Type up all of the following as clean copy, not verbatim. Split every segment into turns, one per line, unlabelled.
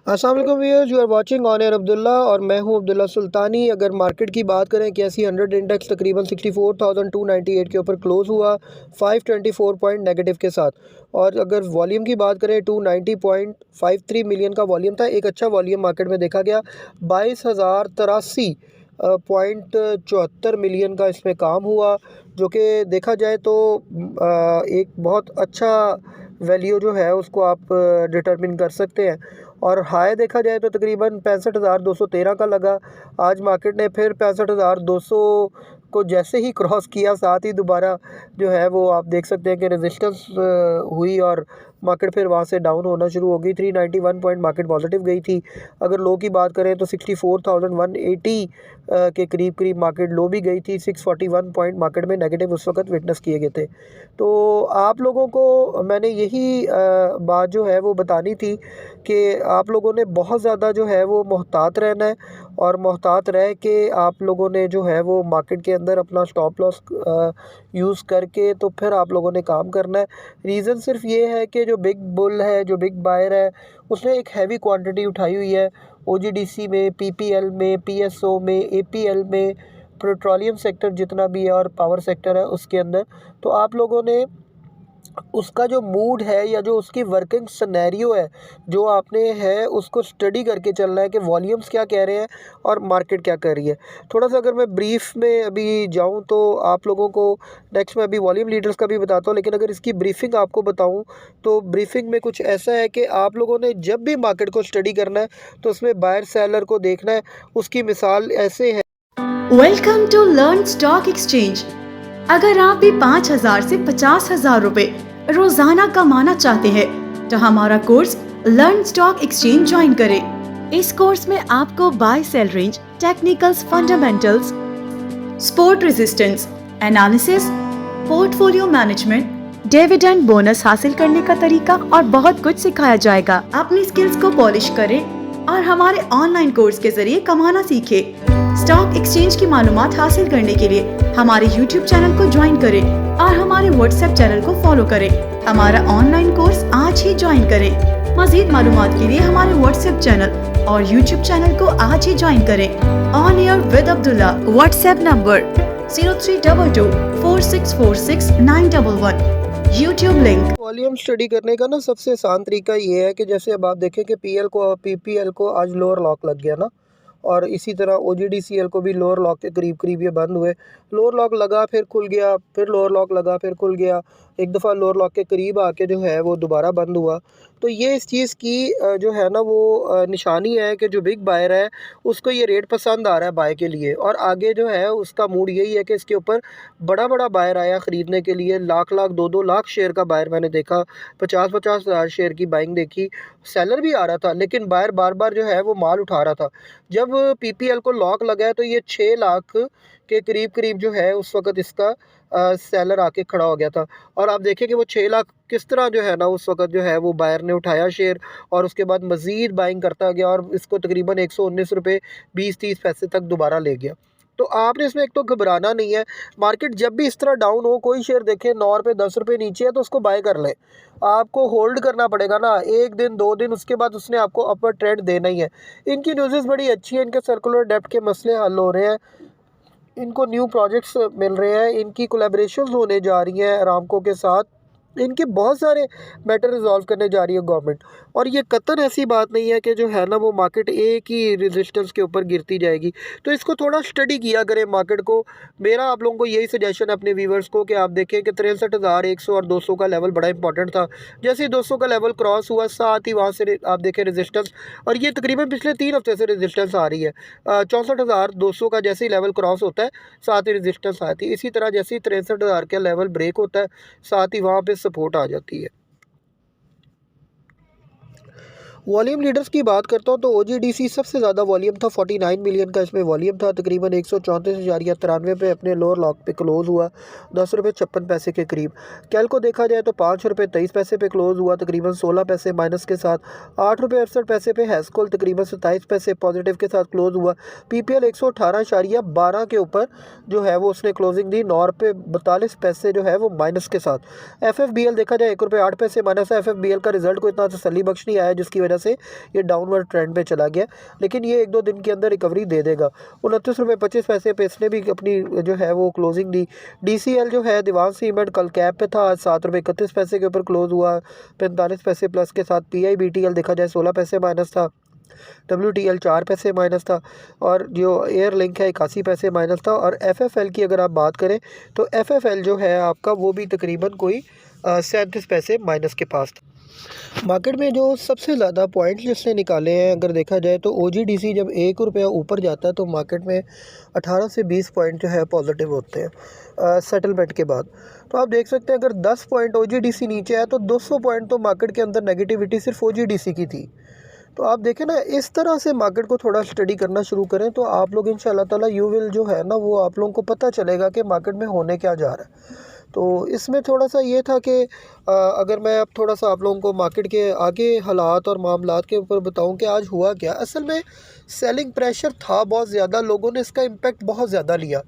अस्सलाम वालेकुम viewers, you are watching on air Abdullah और मैं हूं अब्दुल्ला सुल्तानी। अगर मार्केट की बात करें कैसी 100 इंडेक्स तकरीबन 64,298 के ऊपर क्लोज़ हुआ 524 पॉइंट नेगेटिव के साथ। और अगर वॉल्यूम की बात करें 290.53 मिलियन का वॉल्यूम था। एक अच्छा वॉल्यूम मार्केट में देखा गया। 22,083.74 मिलियन का इसमें काम हुआ, जो कि देखा जाए तो एक बहुत अच्छा वैल्यू जो है उसको आप डिटरमिन कर सकते हैं। और हाई देखा जाए तो तकरीबन 65,213 का लगा। आज मार्केट ने फिर 65,200 को जैसे ही क्रॉस किया, साथ ही दोबारा जो है वो आप देख सकते हैं कि रेजिस्टेंस हुई और मार्केट फिर वहाँ से डाउन होना शुरू हो गई। 391 पॉइंट मार्केट पॉजिटिव गई थी। अगर लो की बात करें तो 64,180 के करीब करीब मार्केट लो भी गई थी। 641 पॉइंट मार्केट में नेगेटिव उस वक्त विटनेस किए गए थे। तो आप लोगों को मैंने यही बात जो है वो बतानी थी कि आप लोगों ने बहुत ज़्यादा जो है वो मोहतात रहना है, और मोहतात रह के आप लोगों ने जो है वो मार्केट के अंदर अपना स्टॉप लॉस यूज़ करके तो फिर आप लोगों ने काम करना है। रीज़न सिर्फ ये है कि जो बिग बुल है, जो बिग बायर है, उसने एक हैवी क्वांटिटी उठाई हुई है ओजीडीसी में, पीपीएल में, पीएसओ में, एपीएल में, पेट्रोलियम सेक्टर जितना भी है और पावर सेक्टर है उसके अंदर। तो आप लोगों ने उसका जो मूड है या जो उसकी वर्किंग सिनेरियो है जो आपने है उसको स्टडी करके चलना है कि वॉल्यूम्स क्या कह रहे हैं और मार्केट क्या कर रही है। थोड़ा सा अगर मैं ब्रीफ में अभी जाऊं तो आप लोगों को नेक्स्ट में अभी वॉल्यूम लीडर्स का भी बताता हूं, लेकिन अगर इसकी ब्रीफिंग आपको बताऊं तो ब्रीफिंग में कुछ ऐसा है कि आप लोगों ने जब भी मार्केट को स्टडी करना है तो उसमें बायर सेलर को देखना है। उसकी मिसाल ऐसे है।
Welcome to learn stock exchange. अगर आप भी 5,000 से 50,000 रुपए रोजाना कमाना चाहते हैं तो हमारा course learn stock exchange join करें। इस कोर्स में आपको buy sell range, technicals, fundamentals, support resistance analysis, portfolio management, dividend bonus हासिल करने का तरीका और बहुत कुछ सिखाया जाएगा। अपनी स्किल्स को पॉलिश करें और हमारे ऑनलाइन कोर्स के जरिए कमाना सीखें। स्टॉक एक्सचेंज की मालूमात हासिल करने के लिए हमारे YouTube चैनल को ज्वाइन करें और हमारे WhatsApp चैनल को फॉलो करें। हमारा ऑनलाइन कोर्स आज ही ज्वाइन करें। मजीद मालूमात के लिए हमारे WhatsApp चैनल और YouTube चैनल को आज ही ज्वाइन करें। On air with Abdullah, WhatsApp number 03224646 YouTube link.
Volume study करने का ना सबसे आसान तरीका ये है कि जैसे अब आप देखें कि पीपीएल को आज लोअर लॉक लग गया ना, और इसी तरह ओजीडीसीएल को भी लोअर लॉक के करीब करीब ये बंद हुए। लोअर लॉक लगा फिर खुल गया, फिर लोअर लॉक लगा फिर खुल गया, एक दफ़ा लोअर लॉक के करीब आके जो है वो दोबारा बंद हुआ। तो ये इस चीज़ की जो है ना वो निशानी है कि जो बिग बायर है उसको ये रेट पसंद आ रहा है बाय के लिए, और आगे जो है उसका मूड यही है कि इसके ऊपर बड़ा बड़ा बायर आया ख़रीदने के लिए। लाख लाख 2-2 लाख शेयर का बायर मैंने देखा, 50-50 हज़ार शेयर की बाइंग देखी। सेलर भी आ रहा था लेकिन बायर बार बार जो है वो माल उठा रहा था। जब पीपीएल को लॉक लगा है तो ये 6 लाख के करीब करीब जो है उस वक़्त इसका सेलर आके खड़ा हो गया था। और आप देखें कि वो 6 लाख किस तरह जो है ना उस वक़्त जो है वो बायर ने उठाया शेयर, और उसके बाद मज़ीद बाइंग करता गया और इसको तकरीबन 119 रुपये 20-30 पैसे तक दोबारा ले गया। तो आपने इसमें एक तो घबराना नहीं है। मार्केट जब भी इस तरह डाउन हो, कोई शेयर देखें 9 रुपये 10 रुपये नीचे है तो उसको बाय कर लें। आपको होल्ड करना पड़ेगा ना, 1 दिन 2 दिन, उसके बाद उसने आपको अपर ट्रेंड देना ही है। इनकी न्यूज़ेस बड़ी अच्छी है, इनके सर्कुलर डेब्ट के मसले हल हो रहे हैं, इनको न्यू प्रोजेक्ट्स मिल रहे हैं, इनकी कोलैबोरेशंस होने जा रही हैं अरामको के साथ, इनके बहुत सारे मैटर रिजॉल्व करने जा रही है गवर्नमेंट। और ये कतन ऐसी बात नहीं है कि जो है ना वो मार्केट एक ही रेजिस्टेंस के ऊपर गिरती जाएगी। तो इसको थोड़ा स्टडी किया करें मार्केट को। मेरा आप लोगों को यही सजेशन है अपने व्यूवर्स को कि आप देखें कि 63,100 और 200 का लेवल बड़ा इंपॉर्टेंट था। जैसे ही 200 का लेवल क्रॉस हुआ, साथ ही वहाँ से आप देखें रेजिस्टेंस, और ये तकरीबन पिछले 3 हफ्ते से रेजिस्टेंस आ रही है। 64,200 का जैसे ही लेवल क्रॉस होता है साथ ही रेजिस्टेंस आती है। इसी तरह जैसे ही 63,000 का लेवल ब्रेक होता है साथ ही वहाँ पे सपोर्ट आ जाती है। वॉल्यूम लीडर्स की बात करता हूँ तो ओजीडीसी सबसे ज़्यादा वॉल्यूम था, 49 मिलियन का इसमें वॉल्यूम था। तकरीबन 134,93 पे अपने लोअर लॉक पे क्लोज़ हुआ, 10 रुपये 56 पैसे के करीब। कैल को देखा जाए तो 5 रुपये 23 पैसे पे क्लोज़ हुआ, तकरीबन 16 पैसे माइनस के साथ। 8 रुपये 68 पैसे पे हैस्कोल तकरीबन 27 पैसे पॉजिटिव के साथ क्लोज़ हुआ। पीपीएल 118.12 के ऊपर जो है वो उसने क्लोजिंग दी, 9 रुपये 42 पैसे जो है वो माइनस के साथ। एफएफबीएल देखा जाए 1 रुपये 8 पैसे माइनस है। एफएफबीएल का रिजल्ट को इतना तसल्ली बख्श नहीं आया जिसकी वजह से ये डाउनवर्ड ट्रेंड पे चला गया, लेकिन ये 1-2 दिन के अंदर रिकवरी दे देगा। 29 रुपये 25 पैसे पे इसने भी अपनी जो है वो क्लोजिंग दी। DCL जो है दीवान सीमेंट कल कैप पे था, आज 7 रुपये 31 पैसे के ऊपर क्लोज हुआ, 45 पैसे प्लस के साथ। PIBTL देखा जाए 16 पैसे माइनस था, WTL 4 पैसे माइनस था, और जो एयर लिंक है 81 पैसे माइनस था। और FFL की अगर आप बात करें तो FFL जो है आपका वो भी तकरीबन कोई 37 पैसे माइनस के पास था। मार्केट में जो सबसे ज़्यादा पॉइंट्स जिसने निकाले हैं अगर देखा जाए तो OGDC जब 1 रुपया ऊपर जाता है तो मार्केट में 18 से 20 पॉइंट जो है पॉजिटिव होते हैं सेटलमेंट के बाद। तो आप देख सकते हैं अगर 10 पॉइंट OGDC नीचे आया तो 200 पॉइंट तो मार्केट के अंदर नेगेटिविटी सिर्फ OGDC की थी। तो आप देखें ना, इस तरह से मार्केट को थोड़ा स्टडी करना शुरू करें तो आप लोग इंशाल्लाह ताला यू विल जो है ना वो आप लोगों को पता चलेगा कि मार्केट में होने क्या जा रहा है। तो इसमें थोड़ा सा ये था कि अगर मैं अब थोड़ा सा आप लोगों को मार्केट के आगे हालात और मामलात के ऊपर बताऊं कि आज हुआ क्या। असल में सेलिंग प्रेशर था बहुत ज़्यादा, लोगों ने इसका इम्पेक्ट बहुत ज़्यादा लिया,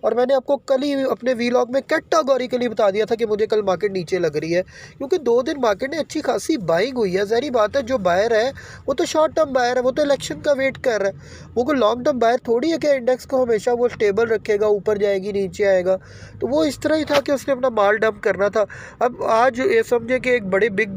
और मैंने आपको कल ही अपने वीलॉग में कैटेगोरिकली बता दिया था कि मुझे कल मार्केट नीचे लग रही है, क्योंकि 2 दिन मार्केट ने अच्छी खासी बाइंग हुई है। ज़ाहिर बात है जो बायर है वो तो शॉर्ट टर्म बायर है, वो तो इलेक्शन का वेट कर रहा है, वो कोई लॉन्ग टर्म बायर थोड़ी है कि इंडेक्स को हमेशा वो स्टेबल रखेगा, ऊपर जाएगी नीचे आएगा। तो वो इस तरह ही था कि उसने अपना माल डंप करना था। अब आज ये समझे कि एक बड़ी बिग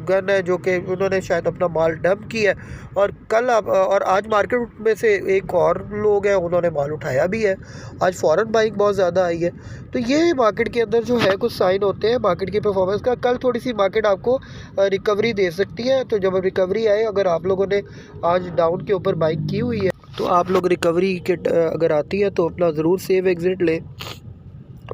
गन है जो कि उन्होंने शायद अपना माल डंप किया है, और कल और आज मार्केट में से एक और लोग हैं उन्होंने माल उठाया भी है। आज फॉरेन बाइंग बहुत ज़्यादा आई है। तो ये मार्केट के अंदर जो है कुछ साइन होते हैं मार्केट की परफॉर्मेंस का। कल थोड़ी सी मार्केट आपको रिकवरी दे सकती है, तो जब रिकवरी आए, अगर आप लोगों ने आज डाउन के ऊपर बाइंग की हुई है तो आप लोग रिकवरी के अगर आती है तो अपना ज़रूर सेव एग्ज़िट लें।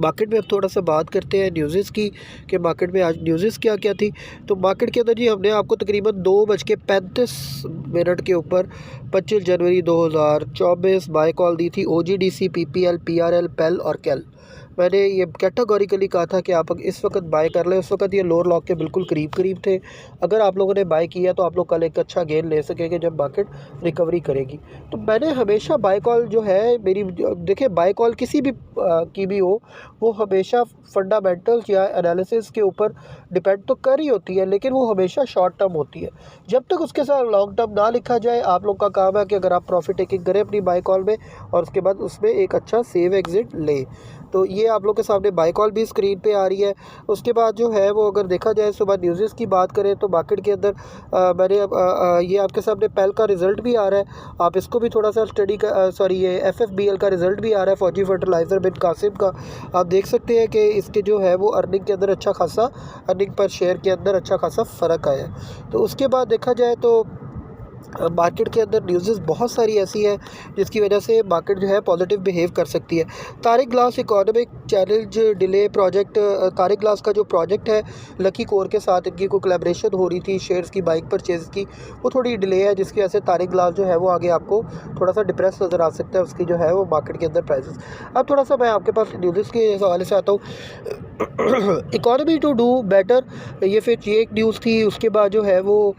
मार्केट में अब थोड़ा सा बात करते हैं न्यूज़ की कि मार्केट में आज न्यूज़ क्या क्या थी। तो मार्केट के अंदर जी हमने आपको तकरीबन 2:35 के ऊपर 25 जनवरी 2024 बाय कॉल दी थी OGDC, PPL, PRL, PEL और KEL। मैंने ये कैटेगोरिकली कहा था कि आप इस वक्त बाय कर लें। उस वक्त ये लोअर लॉक के बिल्कुल करीब थे। अगर आप लोगों ने बाय किया तो आप लोग कल एक अच्छा गेन ले सकेंगे जब मार्केट रिकवरी करेगी। तो मैंने हमेशा बाय कॉल जो है मेरी, देखिए बाय कॉल किसी भी की भी हो, वो हमेशा फंडामेंटल्स या एनालिसिस के ऊपर डिपेंड तो कर ही होती है, लेकिन वो हमेशा शॉर्ट टर्म होती है। जब तक उसके साथ लॉन्ग टर्म ना लिखा जाए, आप लोग का काम है कि अगर आप प्रॉफिट टेकिंग करें अपनी बाय कॉल में और उसके बाद उसमें एक अच्छा सेव एग्ज़िट लें। तो ये आप लोग के सामने बाय कॉल भी स्क्रीन पे आ रही है। उसके बाद जो है वो अगर देखा जाए सुबह न्यूज़ की बात करें तो मार्केट के अंदर मैंने ये आपके सामने पेल का रिज़ल्ट भी आ रहा है, आप इसको भी थोड़ा सा स्टडी का, सॉरी ये FFBL का रिज़ल्ट भी आ रहा है, फौजी फर्टिलाइज़र बिन कासिम का। आप देख सकते हैं कि इसके जो है वो अर्निंग के अंदर अच्छा खासा, अर्निंग पर शेयर के अंदर अच्छा खासा फ़र्क आया है। तो उसके बाद देखा जाए तो मार्केट के अंदर न्यूज़ बहुत सारी ऐसी है जिसकी वजह से मार्केट जो है पॉजिटिव बिहेव कर सकती है। Tariq glass economic challenge delay project, Tariq glass का जो प्रोजेक्ट है लकी कोर के साथ इनकी कोई कोलैबोरेशन हो रही थी शेयर्स की बाइक परचेज़ की, वो थोड़ी डिले है, जिसकी वजह से तारिक ग्लास जो है वो आगे आपको थोड़ा सा डिप्रेस नज़र आ सकता है उसकी जो है वो मार्केट के अंदर प्राइसेस। अब थोड़ा सा मैं आपके पास न्यूज़ के हवाले से आता हूँ। इकोनॉमी टू डू बेटर, ये फिर ये एक न्यूज़ थी। उसके बाद जो है वो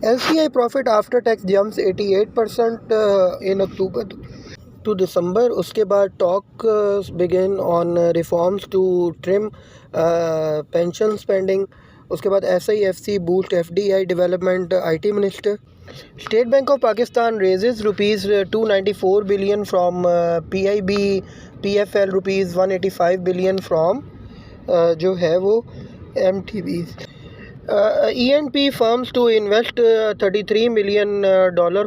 LCI profit after tax jumps 88% in October to December। उसके बाद talk begin on reforms to trim pension spending। उसके बाद SIFC boost FDI development, IT minister। State Bank of Pakistan raises rupees 294 billion from PIB, PFL rupees 185 billion from जो है वो MTBs। E&P firms to invest $33 million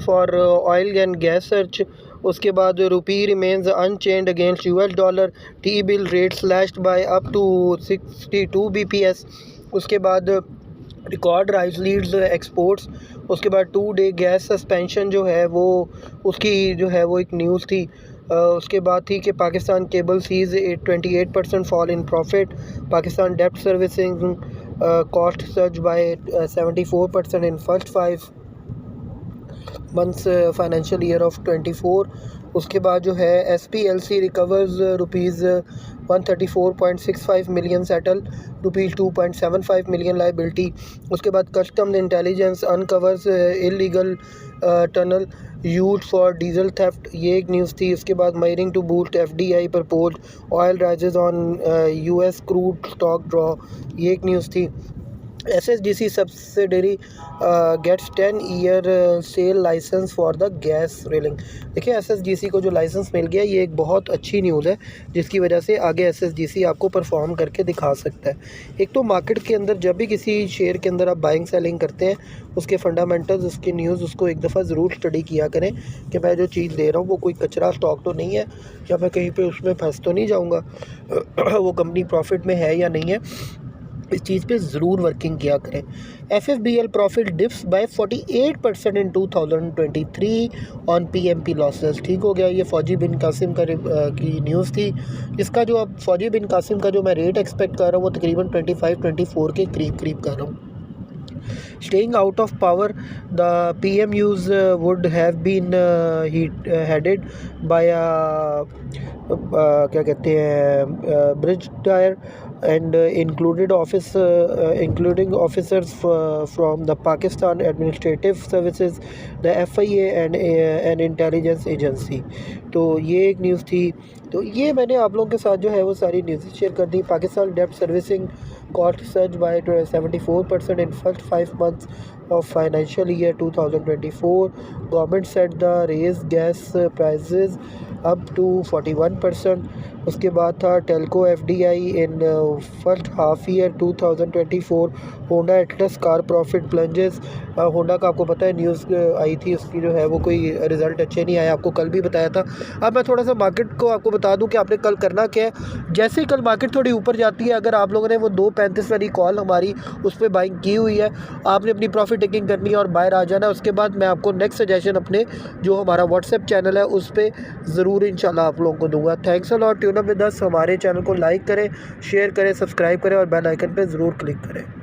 for oil and gas search। उसके बाद रुपी remains unchanged against US dollar, T-bill rate slashed by up to 62 BPS। उसके बाद record rise Leeds exports. उसके बाद 2-day gas suspension जो है वो उसकी जो है वो एक न्यूज़ थी। उसके बाद थी कि Pakistan cable sees 28% fall in profit, Pakistan डेप्ट servicing cost surge by 74% in first 5 months financial year of 24। उसके बाद जो है SPLC recovers rupees 134.65 million settle, rupees 2.75 million liability. उसके बाद customs intelligence uncovers illegal tunnel use for diesel theft, ये एक news थी। उसके बाद मायरिंग to boost FDI propose, oil rises on US crude stock draw, ये एक न्यूज़ थी। SSGC subsidiary gets 10-year sale licence for the gas railing. देखिए SSGC को जो लाइसेंस मिल गया, ये एक बहुत अच्छी न्यूज़ है, जिसकी वजह से आगे SSGC आपको परफॉर्म करके दिखा सकता है। एक तो मार्केट के अंदर जब भी किसी शेयर के अंदर आप बाइंग सेलिंग करते हैं, उसके फंडामेंटल्स, उसकी न्यूज़, उसको एक दफ़ा ज़रूर स्टडी किया करें कि मैं जो चीज़ ले रहा हूँ वो कोई कचरा स्टॉक तो नहीं है, या मैं कहीं पे उसमें फंस तो नहीं जाऊँगा, वो कंपनी प्रॉफिट में है या नहीं है, इस चीज़ पे ज़रूर वर्किंग किया करें। FFBL profit dips by 48% in 2023 on PMP losses. ठीक हो गया। ये फौजी बिन कासिम की न्यूज़ थी। इसका जो अब फौजी बिन कासिम का जो मैं रेट एक्सपेक्ट कर रहा हूँ वो तकरीबन 25-24 के करीब कर रहा हूँ। Staying out of power, the PMUs would have been headed by क्या कहते हैं Brigadier and including officers from the Pakistan Administrative Services, the FIA and an intelligence agency। तो ये एक न्यूज़ थी। तो ये मैंने आप लोगों के साथ जो है वो सारी न्यूज़ शेयर कर दी। पाकिस्तान डेब्ट servicing cost surged by 74% in first 5 months of financial year 2024. Government set the raised gas prices up to 41%. उसके बाद था Telco FDI in first half year 2024। Honda Atlas car profit plunges. Honda का आपको पता है news आई थी, उसकी जो है वो कोई रिज़ल्ट अच्छे नहीं आए, आपको कल भी बताया था। अब मैं थोड़ा सा मार्केट को आपको बता दूं कि आपने कल करना क्या है। जैसे ही कल मार्केट थोड़ी ऊपर जाती है, अगर आप लोगों ने वो 2:35 वाली कॉल हमारी उस पर बाइंग की हुई है, आपने अपनी प्रॉफिट टेकिंग करनी है और बाहर आ जाना है। उसके बाद मैं आपको नेक्स्ट सजेशन अपने जो हमारा व्हाट्सएप चैनल है उस पर ज़रूर इंशाल्लाह आप लोगों को दूंगा। Thanks a lot. Tune up with us. हमारे चैनल को लाइक करें, शेयर करें, सब्सक्राइब करें और बेल आइकन पर ज़रूर क्लिक करें।